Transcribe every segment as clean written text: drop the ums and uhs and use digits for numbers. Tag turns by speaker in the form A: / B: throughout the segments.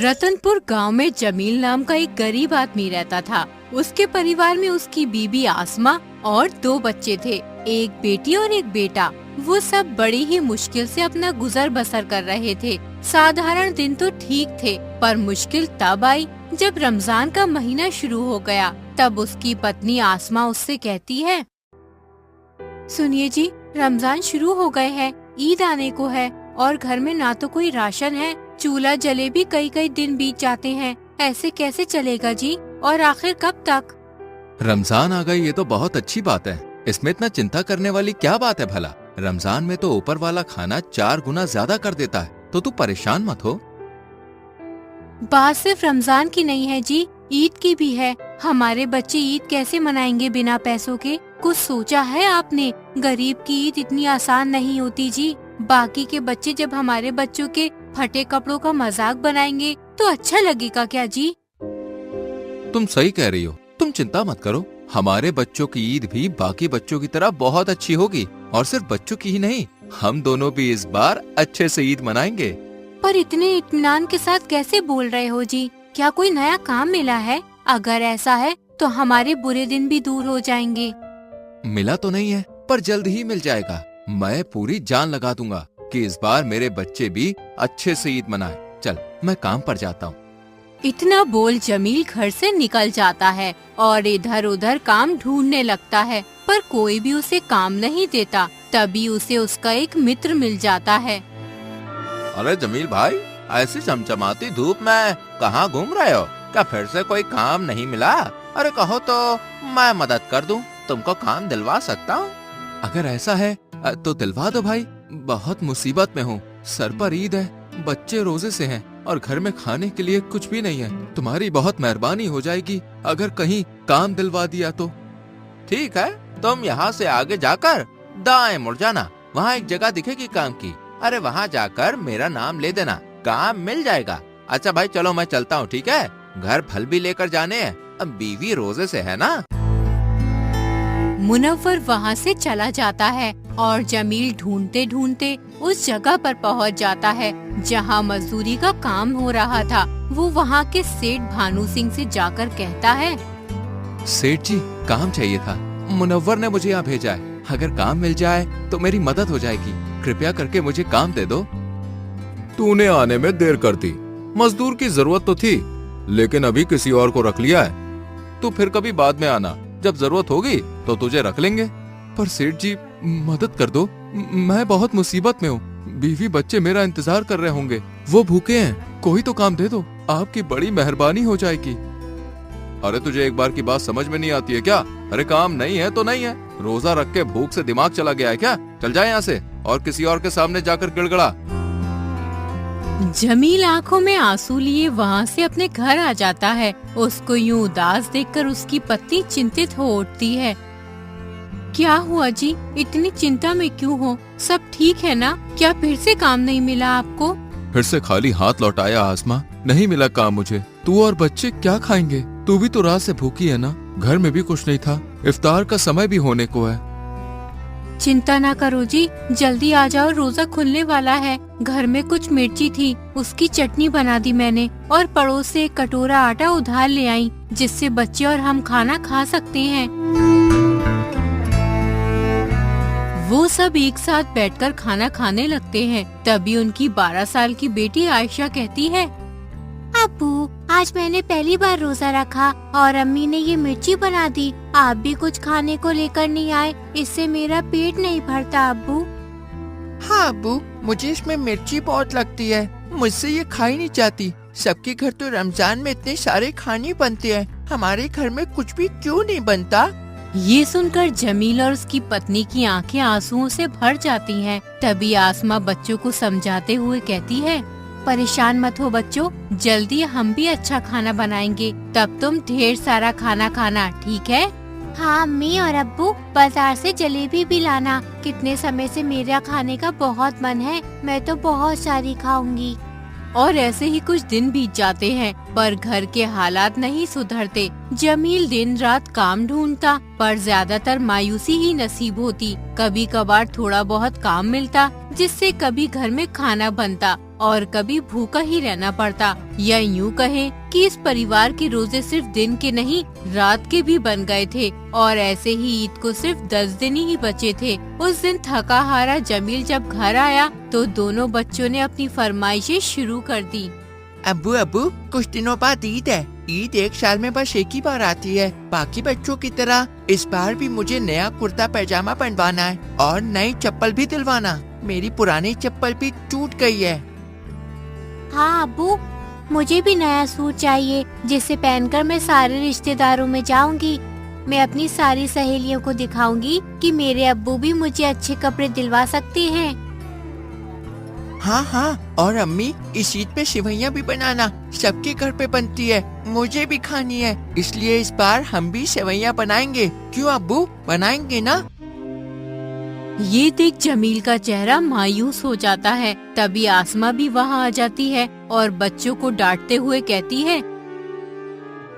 A: रतनपुर गांव में जमील नाम का एक गरीब आदमी रहता था। उसके परिवार में उसकी बीबी आसमा और 2 बच्चे थे, एक बेटी और एक बेटा। वो सब बड़ी ही मुश्किल से अपना गुजर बसर कर रहे थे। साधारण दिन तो ठीक थे, पर मुश्किल तब आई जब रमजान का महीना शुरू हो गया। तब उसकी पत्नी आसमा उससे कहती है, सुनिए जी, रमजान शुरू हो गए हैं, ईद आने को है और घर में ना तो कोई राशन है, चूल्हा जले भी कई कई दिन बीत जाते हैं। ऐसे कैसे चलेगा जी, और आखिर कब तक?
B: रमजान आ गई, ये तो बहुत अच्छी बात है। इसमें इतना चिंता करने वाली क्या बात है भला? रमजान में तो ऊपर वाला खाना 4 गुना ज्यादा कर देता है, तो तू परेशान मत हो।
A: बात सिर्फ रमजान की नहीं है जी, ईद की भी है। हमारे बच्चे ईद कैसे मनाएंगे बिना पैसों के? कुछ सोचा है आपने? गरीब की ईद इतनी आसान नहीं होती जी। बाकी के बच्चे जब हमारे बच्चों के फटे कपड़ों का मजाक बनाएंगे तो अच्छा लगेगा क्या जी?
B: तुम सही कह रही हो, तुम चिंता मत करो। हमारे बच्चों की ईद भी बाकी बच्चों की तरह बहुत अच्छी होगी, और सिर्फ बच्चों की ही नहीं, हम दोनों भी इस बार अच्छे से ईद मनाएंगे।
A: पर इतने इत्मीनान के साथ कैसे बोल रहे हो जी? क्या कोई नया काम मिला है? अगर ऐसा है तो हमारे बुरे दिन भी दूर हो जाएंगे।
B: मिला तो नहीं है, पर जल्द ही मिल जाएगा। मैं पूरी जान लगा दूंगा कि इस बार मेरे बच्चे भी अच्छे से ईद मनाए। चल, मैं काम पर जाता हूँ।
A: इतना बोल जमील घर से निकल जाता है और इधर उधर काम ढूंढने लगता है, पर कोई भी उसे काम नहीं देता। तभी उसे उसका एक मित्र मिल जाता है।
C: अरे जमील भाई, ऐसी चमचमाती धूप में कहाँ घूम रहे हो? क्या फिर से कोई काम नहीं मिला? अरे कहो तो मैं मदद कर दूं, तुमको काम दिलवा सकता हूँ।
B: अगर ऐसा है तो दिलवा दो भाई। बहुत मुसीबत में हूँ, सर पर ईद है, बच्चे रोजे से हैं और घर में खाने के लिए कुछ भी नहीं है। तुम्हारी बहुत मेहरबानी हो जाएगी अगर कहीं काम दिलवा दिया तो।
C: ठीक है, तुम यहाँ से आगे जाकर दाएं मुड़ जाना, वहाँ एक जगह दिखेगी काम की। अरे वहाँ जाकर मेरा नाम ले देना, काम मिल जाएगा। अच्छा भाई चलो, मैं चलता हूँ, ठीक है? घर फल भी लेकर जाने हैं, अब बीवी रोजे से है ना।
A: मुनव्वर वहाँ से चला जाता है और जमील ढूंढते ढूंढते उस जगह पर पहुँच जाता है जहाँ मजदूरी का काम हो रहा था। वो वहाँ के सेठ भानु सिंह से जाकर कहता है,
B: सेठ जी, काम चाहिए था, मुनव्वर ने मुझे यहाँ भेजा है। अगर काम मिल जाए तो मेरी मदद हो जाएगी, कृपया करके मुझे काम दे दो।
C: तूने आने में देर कर दी, मजदूर की जरूरत तो थी, लेकिन अभी किसी और को रख लिया है। तू फिर कभी बाद में आना, जब जरूरत होगी तो तुझे रख लेंगे।
B: पर सेठ जी, मदद कर दो, मैं बहुत मुसीबत में हूँ। बीवी बच्चे मेरा इंतजार कर रहे होंगे, वो भूखे हैं, कोई तो काम दे दो, आपकी बड़ी मेहरबानी हो जाएगी।
C: अरे तुझे एक बार की बात समझ में नहीं आती है क्या? अरे काम नहीं है तो नहीं है, रोजा रख के भूख से दिमाग चला गया है क्या? चल जाए यहाँ से और किसी और के सामने जाकर गिड़गड़ा।
A: जमील आंखों में आंसू लिए वहाँ से अपने घर आ जाता है। उसको यूं उदास देखकर उसकी पत्नी चिंतित हो उठती है। क्या हुआ जी, इतनी चिंता में क्यों हो? सब ठीक है ना? क्या फिर से काम नहीं मिला आपको?
B: फिर से खाली हाथ लौटाया आसमा, नहीं मिला काम मुझे। तू और बच्चे क्या खाएंगे? तू भी तो रात से भूखी है ना, घर में भी कुछ नहीं था, इफ्तार का समय भी होने को है।
A: चिंता ना करो जी, जल्दी आ जाओ, रोजा खुलने वाला है। घर में कुछ मिर्ची थी, उसकी चटनी बना दी मैंने, और पड़ोस से एक कटोरा आटा उधार ले आई, जिससे बच्चे और हम खाना खा सकते हैं। वो सब एक साथ बैठकर खाना खाने लगते हैं। तभी उनकी 12 साल की बेटी आयशा कहती है, अब्बू, आज मैंने पहली बार रोजा रखा और अम्मी ने ये मिर्ची बना दी। आप भी कुछ खाने को लेकर नहीं आए, इससे मेरा पेट नहीं भरता अब्बू।
D: हाँ अब्बू, मुझे इसमें मिर्ची बहुत लगती है, मुझसे ये खाई नहीं जाती। सबके घर तो रमजान में इतने सारे खाने बनते हैं, हमारे घर में कुछ भी क्यों नहीं बनता?
A: ये सुनकर जमील और उसकी पत्नी की आंखें आंसुओं से भर जाती हैं। तभी आसमा बच्चों को समझाते हुए कहती है, परेशान मत हो बच्चों, जल्दी हम भी अच्छा खाना बनाएंगे, तब तुम ढेर सारा खाना खाना, ठीक है? हाँ अम्मी और अब्बू, बाजार से जलेबी भी लाना, कितने समय से मेरा खाने का बहुत मन है, मैं तो बहुत सारी खाऊंगी। और ऐसे ही कुछ दिन बीत जाते हैं, पर घर के हालात नहीं सुधरते। जमील दिन रात काम ढूंढता, पर ज्यादातर मायूसी ही नसीब होती। कभी कभार थोड़ा बहुत काम मिलता, जिससे कभी घर में खाना बनता और कभी भूखा ही रहना पड़ता, या यूं कहें कि इस परिवार के रोजे सिर्फ दिन के नहीं रात के भी बन गए थे। और ऐसे ही ईद को सिर्फ 10 दिन ही बचे थे। उस दिन थका हारा जमील जब घर आया तो दोनों बच्चों ने अपनी फरमाइशें शुरू कर दी।
D: अब्बू अब्बू, कुछ दिनों बाद ईद है। ईद एक साल में बस एक ही बार आती है। बाकी बच्चों की तरह इस बार भी मुझे नया कुर्ता पैजामा बनवाना है और नई चप्पल भी दिलवाना। मेरी पुरानी चप्पल भी टूट गई है।
E: हाँ अब्बू, मुझे भी नया सूट चाहिए जिसे पहनकर मैं सारे रिश्तेदारों में जाऊंगी। मैं अपनी सारी सहेलियों को दिखाऊंगी कि मेरे अब्बू भी मुझे अच्छे कपड़े दिलवा सकते हैं।
D: हाँ हाँ, और अम्मी इस ईद पे सेवइयां भी बनाना। सबके घर पे बनती है, मुझे भी खानी है। इसलिए इस बार हम भी सेवइयां बनाएंगे। क्यों अब्बू, बनाएंगे ना?
A: ये देख जमील का चेहरा मायूस हो जाता है। तभी आसमा भी वहाँ आ जाती है और बच्चों को डांटते हुए कहती है,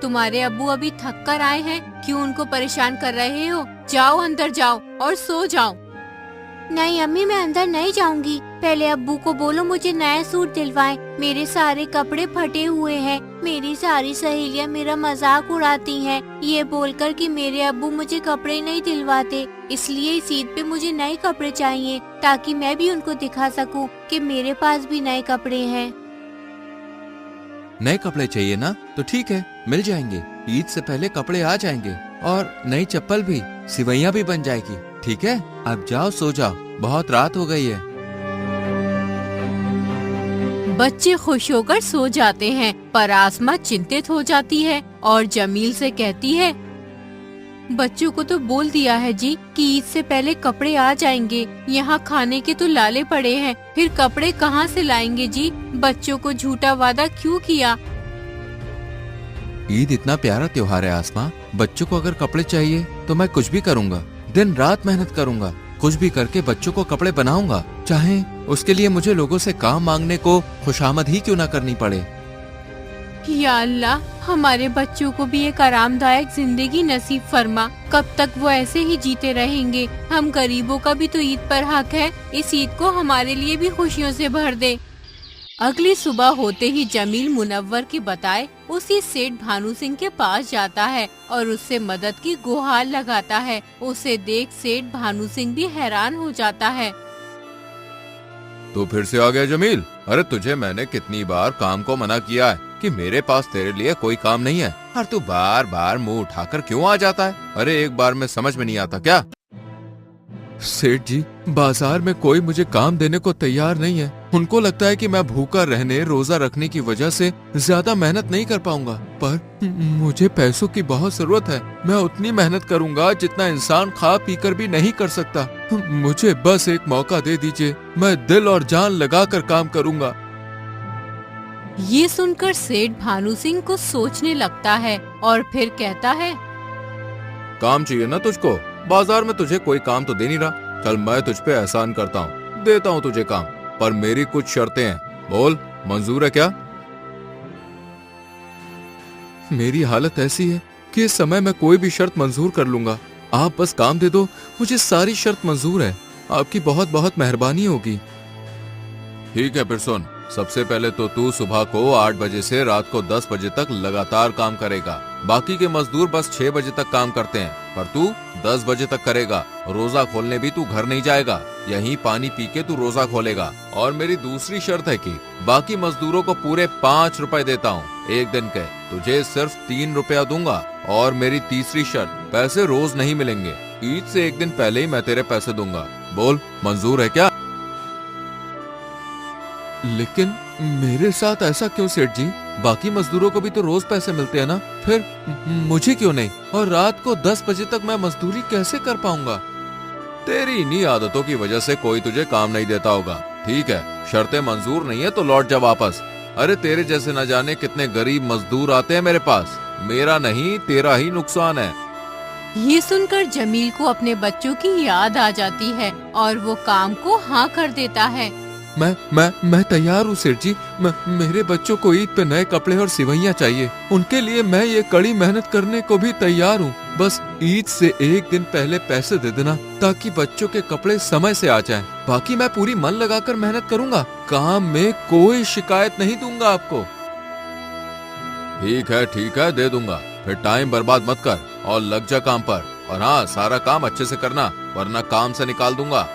A: तुम्हारे अब्बू अभी थक कर आए हैं, क्यों उनको परेशान कर रहे हो? जाओ अंदर जाओ और सो जाओ।
E: नहीं अम्मी, मैं अंदर नहीं जाऊंगी। पहले अब्बू को बोलो मुझे नया सूट दिलवाएं। मेरे सारे कपड़े फटे हुए हैं। मेरी सारी सहेलियां मेरा मजाक उड़ाती हैं, ये बोलकर कि मेरे अब्बू मुझे कपड़े नहीं दिलवाते। इसलिए इस ईद पे मुझे नए कपड़े चाहिए ताकि मैं भी उनको दिखा सकूं कि मेरे पास भी नए कपड़े हैं।
B: नए कपड़े चाहिए ना, तो ठीक है, मिल जाएंगे। ईद से पहले कपड़े आ जाएंगे और नई चप्पल भी, सिवैयां भी बन जाएगी। ठीक है, अब जाओ सो जाओ, बहुत रात हो गई है।
A: बच्चे खुश होकर सो जाते हैं, पर आसमा चिंतित हो जाती है और जमील से कहती है, बच्चों को तो बोल दिया है जी कि ईद से पहले कपड़े आ जाएंगे। यहाँ खाने के तो लाले पड़े हैं, फिर कपड़े कहाँ से लाएंगे जी? बच्चों को झूठा वादा क्यों किया?
B: ईद इतना प्यारा त्योहार है आसमा, बच्चों को अगर कपड़े चाहिए तो मैं कुछ भी करूँगा, दिन रात मेहनत करूँगा, कुछ भी करके बच्चों को कपड़े बनाऊंगा, चाहे उसके लिए मुझे लोगों से काम मांगने को खुशामद ही क्यों ना करनी पड़े।
A: या अल्लाह, हमारे बच्चों को भी एक आरामदायक जिंदगी नसीब फरमा। कब तक वो ऐसे ही जीते रहेंगे? हम गरीबों का भी तो ईद पर हक है। इस ईद को हमारे लिए भी खुशियों से भर दे। अगली सुबह होते ही जमील मुनव्वर के बताए उसी सेठ भानु सिंह के पास जाता है और उससे मदद की गुहार लगाता है। उसे देख सेठ भानु सिंह भी हैरान हो जाता है।
B: तो फिर से आ गया जमील? अरे तुझे मैंने कितनी बार काम को मना किया है कि मेरे पास तेरे लिए कोई काम नहीं है, और तू बार बार मुंह उठाकर क्यों आ जाता है? अरे एक बार में समझ में नहीं आता क्या? सेठ जी, बाजार में कोई मुझे काम देने को तैयार नहीं है। उनको लगता है कि मैं भूखा रहने, रोजा रखने की वजह से ज्यादा मेहनत नहीं कर पाऊंगा, पर मुझे पैसों की बहुत जरूरत है। मैं उतनी मेहनत करूंगा जितना इंसान खा पी कर भी नहीं कर सकता। मुझे बस एक मौका दे दीजिए, मैं दिल और जान लगाकर काम करूंगा।
A: ये सुनकर सेठ भानु सिंह को सोचने लगता है और फिर कहता है,
B: काम चाहिए ना तुझको? बाजार में तुझे कोई काम तो दे नहीं रहा। चल मैं तुझ पे एहसान करता हूँ, देता हूँ तुझे काम, पर मेरी कुछ शर्तें हैं। बोल, मंजूर है क्या? मेरी हालत ऐसी है कि इस समय मैं कोई भी शर्त मंजूर कर लूंगा। आप बस काम दे दो, मुझे सारी शर्त मंजूर है। आपकी बहुत बहुत मेहरबानी होगी। ठीक है, फिर सुन। सबसे पहले तो तू सुबह को 8 बजे से रात को 10 बजे तक लगातार काम करेगा। बाकी के मजदूर बस 6 बजे तक काम करते हैं, पर तू 10 बजे तक करेगा। रोजा खोलने भी तू घर नहीं जाएगा, यहीं पानी पी के तू रोजा खोलेगा। और मेरी दूसरी शर्त है कि बाकी मजदूरों को पूरे 5 रुपए देता हूँ एक दिन के, तुझे सिर्फ 3 रुपया दूंगा। और मेरी तीसरी शर्त, पैसे रोज नहीं मिलेंगे, ईद से एक दिन पहले ही मैं तेरे पैसे दूंगा। बोल, मंजूर है क्या? लेकिन मेरे साथ ऐसा क्यों सेठ जी? बाकी मजदूरों को भी तो रोज पैसे मिलते हैं ना, फिर मुझे क्यों नहीं? और रात को 10 बजे तक मैं मजदूरी कैसे कर पाऊंगा? तेरी इन्हीं आदतों की वजह से कोई तुझे काम नहीं देता होगा। ठीक है, शर्तें मंजूर नहीं है तो लौट जा वापस। अरे तेरे जैसे न जाने कितने गरीब मजदूर आते हैं मेरे पास। मेरा नहीं, तेरा ही नुकसान है।
A: ये सुनकर जमील को अपने बच्चों की याद आ जाती है और वो काम को हाँ कर देता है।
B: मैं तैयार हूँ सेठ जी। मेरे बच्चों को ईद पे नए कपड़े और सिवैयां चाहिए। उनके लिए मैं ये कड़ी मेहनत करने को भी तैयार हूँ। बस ईद से एक दिन पहले पैसे दे देना ताकि बच्चों के कपड़े समय से आ जाएं। बाकी मैं पूरी मन लगाकर मेहनत करूंगा, काम में कोई शिकायत नहीं दूंगा आपको। ठीक है दे दूंगा। फिर टाइम बर्बाद मत कर और लग जा काम पर। और हाँ, सारा काम अच्छे से करना वरना काम से निकाल दूंगा।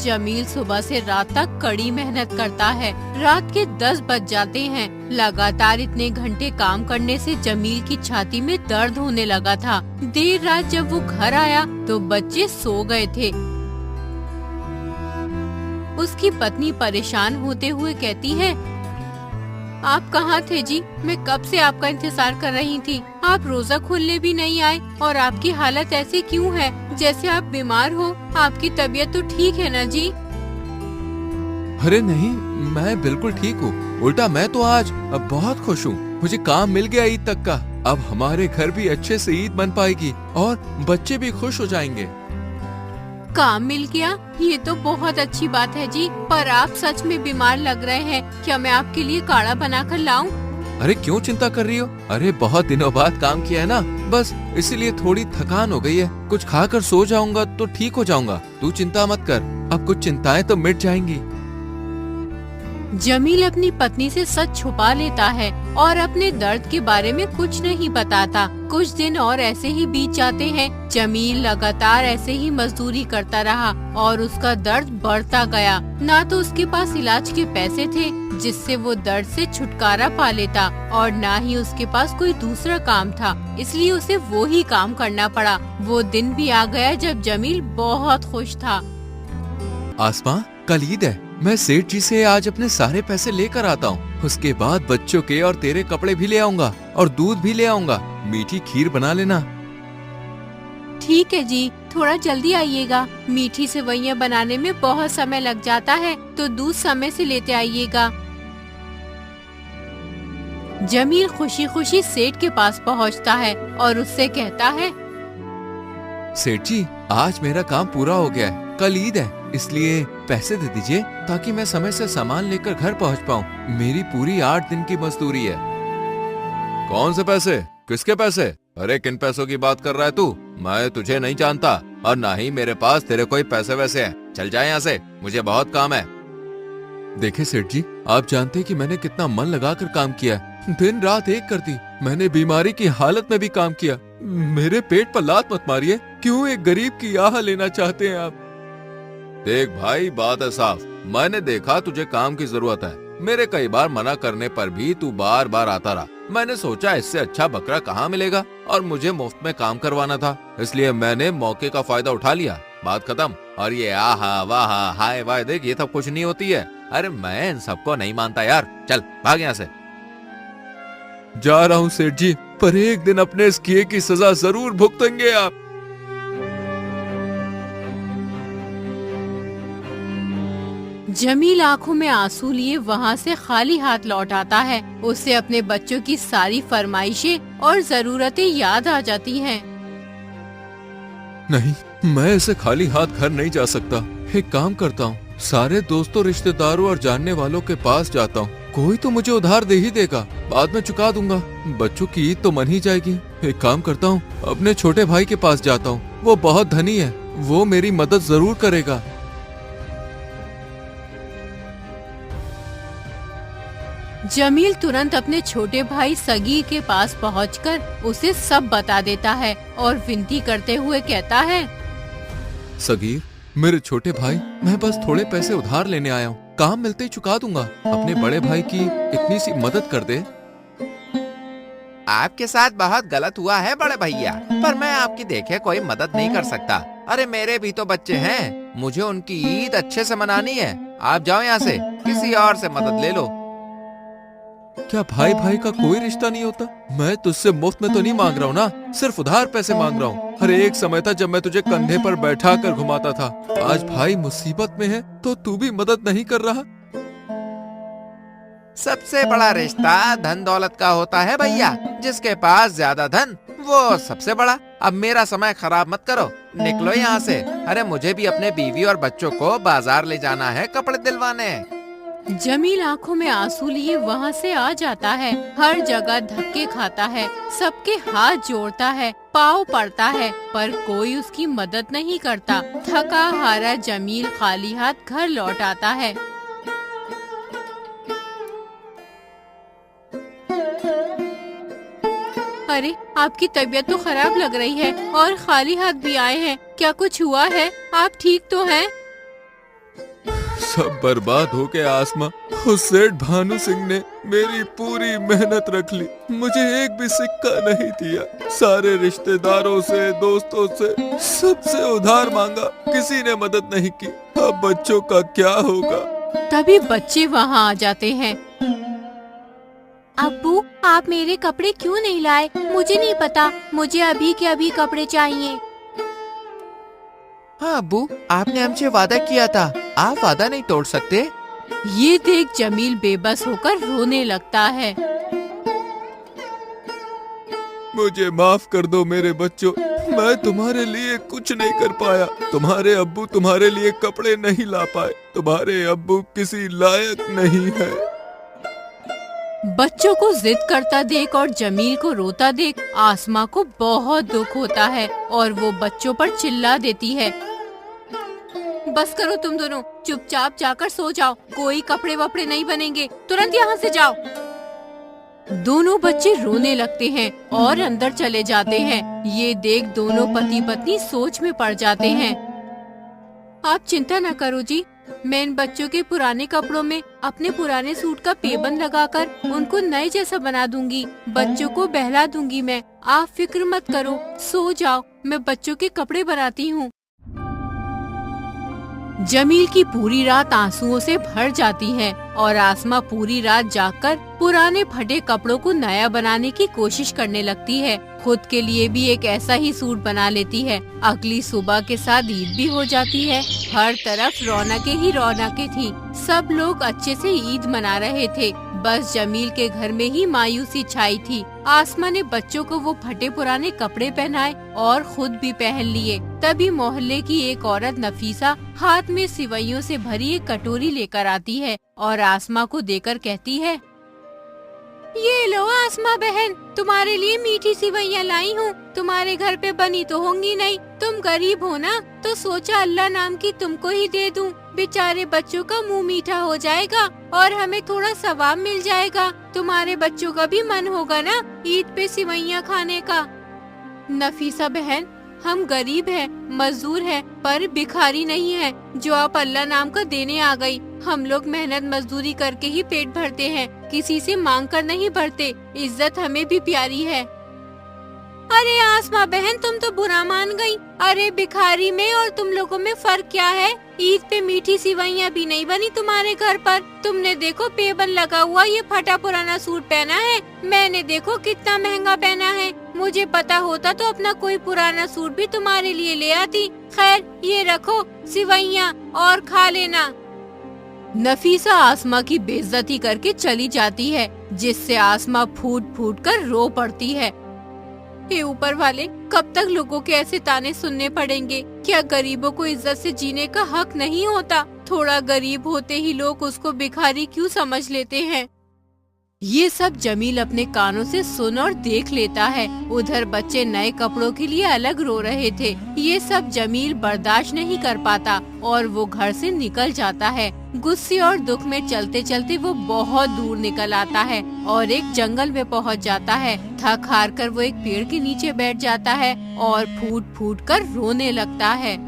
A: जमील सुबह से रात तक कड़ी मेहनत करता है। रात के 10 बज जाते हैं। लगातार इतने घंटे काम करने से जमील की छाती में दर्द होने लगा था। देर रात जब वो घर आया तो बच्चे सो गए थे। उसकी पत्नी परेशान होते हुए कहती है, आप कहाँ थे जी? मैं कब से आपका इंतजार कर रही थी। आप रोजा खोलने भी नहीं आए और आपकी हालत ऐसी क्यों है जैसे आप बीमार हो? आपकी तबीयत तो ठीक है ना जी?
B: अरे नहीं, मैं बिल्कुल ठीक हूँ। उल्टा मैं तो आज अब बहुत खुश हूँ। मुझे काम मिल गया ईद तक का। अब हमारे घर भी अच्छे से ईद बन पाएगी और बच्चे भी खुश हो जाएंगे।
A: काम मिल गया? ये तो बहुत अच्छी बात है जी। पर आप सच में बीमार लग रहे हैं। क्या मैं आपके लिए काढ़ा बनाकर लाऊं?
B: अरे क्यों चिंता कर रही हो? अरे बहुत दिनों बाद काम किया है ना, बस इसीलिए थोड़ी थकान हो गई है। कुछ खाकर सो जाऊंगा तो ठीक हो जाऊंगा। तू चिंता मत कर, अब कुछ चिंताएं तो मिट जाएंगी।
A: जमील अपनी पत्नी से सच छुपा लेता है और अपने दर्द के बारे में कुछ नहीं बताता। कुछ दिन और ऐसे ही बीत जाते हैं। जमील लगातार ऐसे ही मजदूरी करता रहा और उसका दर्द बढ़ता गया। ना तो उसके पास इलाज के पैसे थे जिससे वो दर्द से छुटकारा पा लेता और ना ही उसके पास कोई दूसरा काम था, इसलिए उसे वो ही काम करना पड़ा। वो दिन भी आ गया जब जमील बहुत खुश था।
B: आसमां, कल ईद है। मैं सेठ जी से आज अपने सारे पैसे लेकर आता हूँ। उसके बाद बच्चों के और तेरे कपड़े भी ले आऊंगा और दूध भी ले आऊंगा। मीठी खीर बना लेना।
A: ठीक है जी, थोड़ा जल्दी आइएगा। मीठी सेवइयां बनाने में बहुत समय लग जाता है, तो दूध समय से लेते आइएगा। जमील खुशी खुशी सेठ के पास पहुंचता है और उससे कहता है,
B: सेठ जी, आज मेरा काम पूरा हो गया है। कल ईद है, इसलिए पैसे दे दीजिए ताकि मैं समय से सामान लेकर घर पहुंच पाऊं। मेरी पूरी 8 दिन की मजदूरी है। कौन से पैसे? किसके पैसे? अरे किन पैसों की बात कर रहा है तू? मैं तुझे नहीं जानता और ना ही मेरे पास तेरे कोई पैसे वैसे हैं। चल जाए यहाँ से, मुझे बहुत काम है। देखे सेठ जी, आप जानते हैं कि मैंने कितना मन लगाकर काम किया है। दिन रात एक कर दी। मैंने बीमारी की हालत में भी काम किया। मेरे पेट पर लात मत मारिए। क्यों एक गरीब की आह लेना चाहते हैं आप? देख भाई, बात है साफ। मैंने देखा तुझे काम की जरूरत है। मेरे कई बार मना करने पर भी तू बार बार आता रहा। मैंने सोचा इससे अच्छा बकरा कहाँ मिलेगा और मुझे मुफ्त में काम करवाना था, इसलिए मैंने मौके का फायदा उठा लिया। बात खत्म। और ये आहा वाह हाय वाह देख, ये सब कुछ नहीं होती है। अरे मैं इन सबको नहीं मानता यार। चल भाग यहाँ से। जा रहा हूँ सेठ जी, पर एक दिन अपने इस किए की सजा जरूर भुगतेंगे आप।
A: जमील आंखों में आंसू लिए वहाँ से खाली हाथ लौट आता है। उसे अपने बच्चों की सारी फरमाइशें और जरूरतें याद आ जाती हैं।
B: नहीं, मैं ऐसे खाली हाथ घर नहीं जा सकता। एक काम करता हूँ, सारे दोस्तों रिश्तेदारों और जानने वालों के पास जाता हूँ। कोई तो मुझे उधार दे ही देगा, बाद में चुका दूंगा। बच्चों की ईद तो मन ही जाएगी। एक काम करता हूँ, अपने छोटे भाई के पास जाता हूँ। वो बहुत धनी है, वो मेरी मदद जरूर करेगा।
A: जमील तुरंत अपने छोटे भाई सगीर के पास पहुंचकर उसे सब बता देता है और विनती करते हुए कहता है,
B: सगीर, मेरे छोटे भाई, मैं बस थोड़े पैसे उधार लेने आया हूँ। काम मिलते ही चुका दूंगा। अपने बड़े भाई की इतनी सी मदद कर दे।
C: आपके साथ बहुत गलत हुआ है बड़े भैया, पर मैं आपकी देखे कोई मदद नहीं कर सकता। अरे मेरे भी तो बच्चे हैं, मुझे उनकी ईद अच्छे से मनानी है। आप जाओ यहाँ से, किसी और से मदद ले लो।
B: क्या भाई भाई का कोई रिश्ता नहीं होता? मैं तुझसे मुफ्त में तो नहीं मांग रहा हूँ ना, सिर्फ उधार पैसे मांग रहा हूँ। अरे एक समय था जब मैं तुझे कंधे पर बैठा कर घुमाता था। आज भाई मुसीबत में है तो तू भी मदद नहीं कर रहा।
C: सबसे बड़ा रिश्ता धन दौलत का होता है भैया। जिसके पास ज्यादा धन वो सबसे बड़ा। अब मेरा समय खराब मत करो, निकलो यहाँ से। अरे मुझे भी अपने बीवी और बच्चों को बाजार ले जाना है कपड़े दिलवाने।
A: जमील आंखों में आंसू लिए वहाँ से आ जाता है। हर जगह धक्के खाता है, सबके हाथ जोड़ता है, पाँव पड़ता है, पर कोई उसकी मदद नहीं करता। थका हारा जमील खाली हाथ घर लौट आता है। अरे आपकी तबीयत तो खराब लग रही है और खाली हाथ भी आए हैं, क्या कुछ हुआ है? आप ठीक तो हैं?
B: सब बर्बाद हो गया आसमा। उस सेठ भानु सिंह ने मेरी पूरी मेहनत रख ली, मुझे एक भी सिक्का नहीं दिया। सारे रिश्तेदारों से, दोस्तों से, सबसे उधार मांगा, किसी ने मदद नहीं की। अब बच्चों का क्या होगा?
A: तभी बच्चे वहाँ आ जाते हैं।
E: अब्बू, आप मेरे कपड़े क्यों नहीं लाए? मुझे नहीं पता, मुझे अभी के अभी कपड़े चाहिए।
D: हाँ अब्बू, आपने हमसे वादा किया था, आप वादा नहीं तोड़ सकते।
A: ये देख जमील बेबस होकर रोने लगता है।
B: मुझे माफ कर दो मेरे बच्चों, मैं तुम्हारे लिए कुछ नहीं कर पाया। तुम्हारे अब्बू तुम्हारे लिए कपड़े नहीं ला पाए, तुम्हारे अब्बू किसी लायक नहीं है।
A: बच्चों को जिद करता देख और जमील को रोता देख आसमा को बहुत दुख होता है और वो बच्चों पर चिल्ला देती है, बस करो तुम दोनों, चुपचाप जाकर सो जाओ, कोई कपड़े वपड़े नहीं बनेंगे, तुरंत यहाँ से जाओ। दोनों बच्चे रोने लगते हैं और अंदर चले जाते हैं। ये देख दोनों पति पत्नी सोच में पड़ जाते हैं। आप चिंता न करो जी, मैं इन बच्चों के पुराने कपड़ों में अपने पुराने सूट का पेबंद लगाकर उनको नए जैसा बना दूंगी, बच्चों को बहला दूंगी मैं, आप फिक्र मत करो, सो जाओ, मैं बच्चों के कपड़े बनाती हूँ। जमील की पूरी रात आंसुओं से भर जाती है और आसमा पूरी रात जागकर पुराने फटे कपड़ों को नया बनाने की कोशिश करने लगती है। खुद के लिए भी एक ऐसा ही सूट बना लेती है। अगली सुबह के साथ ईद भी हो जाती है। हर तरफ रौनकें ही रौनकें थी। सब लोग अच्छे से ईद मना रहे थे, बस जमील के घर में ही मायूसी छाई थी। आसमा ने बच्चों को वो फटे पुराने कपड़े पहनाए और खुद भी पहन लिए। तभी मोहल्ले की एक औरत नफीसा हाथ में सिवैयों से भरी एक कटोरी लेकर आती है और आसमा को देकर कहती है, ये लो आसमा बहन, तुम्हारे लिए मीठी सिवैयाँ लाई हूँ। तुम्हारे घर पे बनी तो होंगी नहीं, तुम गरीब हो ना, तो सोचा अल्लाह नाम की तुमको ही दे दूँ। बेचारे बच्चों का मुंह मीठा हो जाएगा और हमें थोड़ा सवाब मिल जाएगा। तुम्हारे बच्चों का भी मन होगा ना ईद पे सिवैयाँ खाने का। नफीसा बहन, हम गरीब हैं, मजदूर हैं, पर भिखारी नहीं है जो आप अल्लाह नाम का देने आ गई। हम लोग मेहनत मजदूरी करके ही पेट भरते हैं, किसी से मांग कर नहीं भरते। इज्जत हमें भी प्यारी है। अरे आसमा बहन, तुम तो बुरा मान गई। अरे भिखारी में और तुम लोगों में फर्क क्या है? ईद पे मीठी सिवैयाँ भी नहीं बनी तुम्हारे घर पर। तुमने देखो पेबंद लगा हुआ ये फटा पुराना सूट पहना है, मैंने देखो कितना महंगा पहना है। मुझे पता होता तो अपना कोई पुराना सूट भी तुम्हारे लिए ले आती। खैर ये रखो सिवैयाँ और खा लेना। नफीसा आसमा की बेइज्जती करके चली जाती है, जिससे आसमा फूट फूट कर रो पड़ती है। हे ऊपर वाले, कब तक लोगों के ऐसे ताने सुनने पड़ेंगे? क्या गरीबों को इज्जत से जीने का हक नहीं होता? थोड़ा गरीब होते ही लोग उसको भिखारी क्यों समझ लेते हैं? ये सब जमील अपने कानों से सुन और देख लेता है। उधर बच्चे नए कपड़ों के लिए अलग रो रहे थे। ये सब जमील बर्दाश्त नहीं कर पाता और वो घर से निकल जाता है। गुस्से और दुख में चलते चलते वो बहुत दूर निकल आता है और एक जंगल में पहुंच जाता है। थक हार कर वो एक पेड़ के नीचे बैठ जाता है और फूट फूट कर रोने लगता है।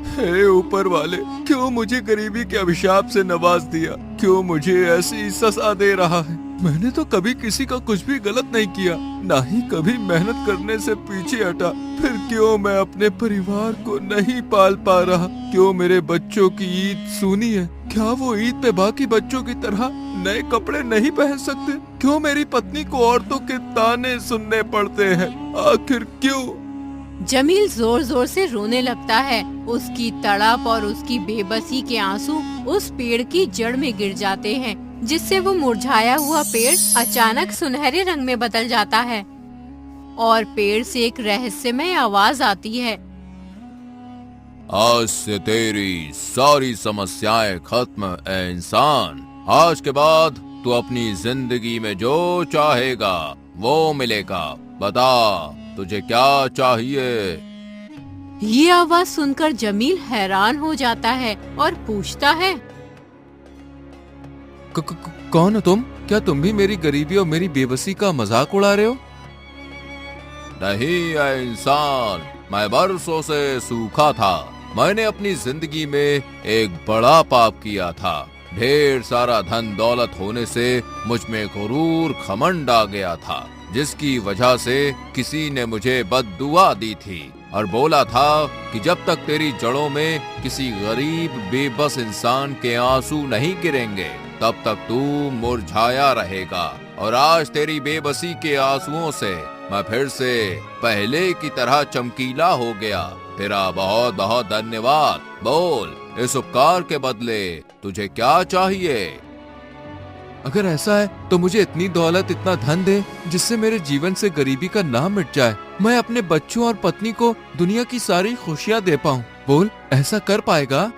B: हे ऊपर वाले, क्यों मुझे गरीबी के अभिशाप से नवाज दिया? क्यों मुझे ऐसी सजा दे रहा है? मैंने तो कभी किसी का कुछ भी गलत नहीं किया, ना ही कभी मेहनत करने से पीछे हटा। फिर क्यों मैं अपने परिवार को नहीं पाल पा रहा? क्यों मेरे बच्चों की ईद सूनी है? क्या वो ईद पे बाकी बच्चों की तरह नए कपड़े नहीं पहन सकते? क्यों मेरी पत्नी को औरतों के ताने सुनने पड़ते हैं? आखिर क्यों?
A: जमील जोर जोर से रोने लगता है। उसकी तड़प और उसकी बेबसी के आंसू उस पेड़ की जड़ में गिर जाते हैं, जिससे वो मुरझाया हुआ पेड़ अचानक सुनहरे रंग में बदल जाता है। और पेड़ से एक रहस्यमय आवाज आती है।
C: आज से तेरी सारी समस्याएं खत्म ए इंसान। आज के बाद तू अपनी जिंदगी में जो चाहेगा वो मिलेगा। बता तुझे क्या चाहिए।
A: ये आवाज सुनकर जमील हैरान हो जाता है और पूछता है,
B: कौन हो तुम? क्या तुम भी मेरी गरीबी और मेरी बेबसी का मजाक उड़ा रहे हो?
C: नहीं ऐ इंसान, मैं बरसों से सूखा था। मैंने अपनी जिंदगी में एक बड़ा पाप किया था। ढेर सारा धन दौलत होने से मुझ में गुरूर घमंड आ गया था, जिसकी वजह से किसी ने मुझे बद्दुआ दी थी और बोला था कि जब तक तेरी जड़ों में किसी गरीब बेबस इंसान के आंसू नहीं गिरेंगे तब तक तू मुरझाया रहेगा। और आज तेरी बेबसी के आंसुओं से मैं फिर से पहले की तरह चमकीला हो गया। तेरा बहुत बहुत धन्यवाद। बोल, इस उपकार के बदले तुझे क्या चाहिए?
B: अगर ऐसा है तो मुझे इतनी दौलत, इतना धन दे जिससे मेरे जीवन से गरीबी का नाम मिट जाए। मैं अपने बच्चों और पत्नी को दुनिया की सारी खुशियाँ दे पाऊँ। बोल, ऐसा कर पाएगा?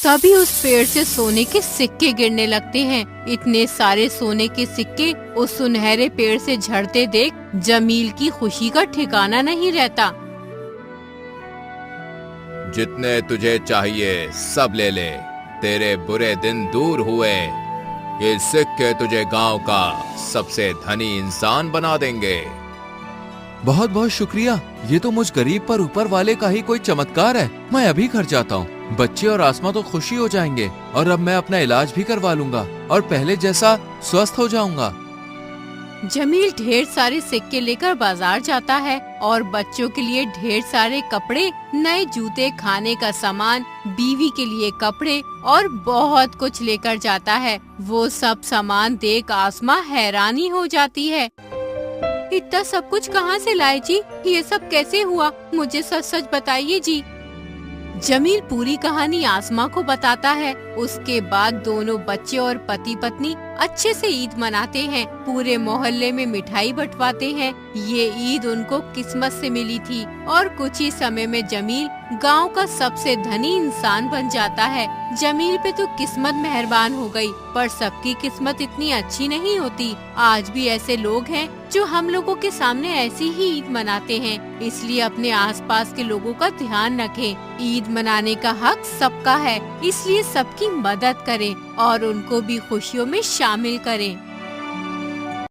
A: तभी उस पेड़ से सोने के सिक्के गिरने लगते हैं। इतने सारे सोने के सिक्के उस सुनहरे पेड़ से झड़ते देख जमील की खुशी का ठिकाना नहीं रहता।
C: जितने तुझे चाहिए सब ले ले। तेरे बुरे दिन दूर हुए। ये सिक्के तुझे गांव का सबसे धनी इंसान बना देंगे।
B: बहुत बहुत शुक्रिया। ये तो मुझ गरीब पर ऊपर वाले का ही कोई चमत्कार है। मैं अभी घर जाता हूँ। बच्चे और आसमा तो खुशी हो जाएंगे और अब मैं अपना इलाज भी करवा लूंगा और पहले जैसा स्वस्थ हो जाऊंगा।
A: जमील ढेर सारे सिक्के लेकर बाजार जाता है और बच्चों के लिए ढेर सारे कपड़े, नए जूते, खाने का सामान, बीवी के लिए कपड़े और बहुत कुछ लेकर जाता है। वो सब सामान देख आसमा हैरानी हो जाती है। इतना सब कुछ कहाँ से लाए जी? ये सब कैसे हुआ? मुझे सच सच बताइए जी। जमील पूरी कहानी आसमा को बताता है। उसके बाद दोनों बच्चे और पति पत्नी अच्छे से ईद मनाते हैं। पूरे मोहल्ले में मिठाई बंटवाते हैं। ये ईद उनको किस्मत से मिली थी और कुछ ही समय में जमील गांव का सबसे धनी इंसान बन जाता है। जमील पे तो किस्मत मेहरबान हो गई, पर सबकी किस्मत इतनी अच्छी नहीं होती। आज भी ऐसे लोग हैं जो हम लोगों के सामने ऐसी ही ईद मनाते हैं। इसलिए अपने आसपास के लोगों का ध्यान रखें। ईद मनाने का हक सबका है, इसलिए सबकी मदद करें और उनको भी खुशियों में शामिल करें।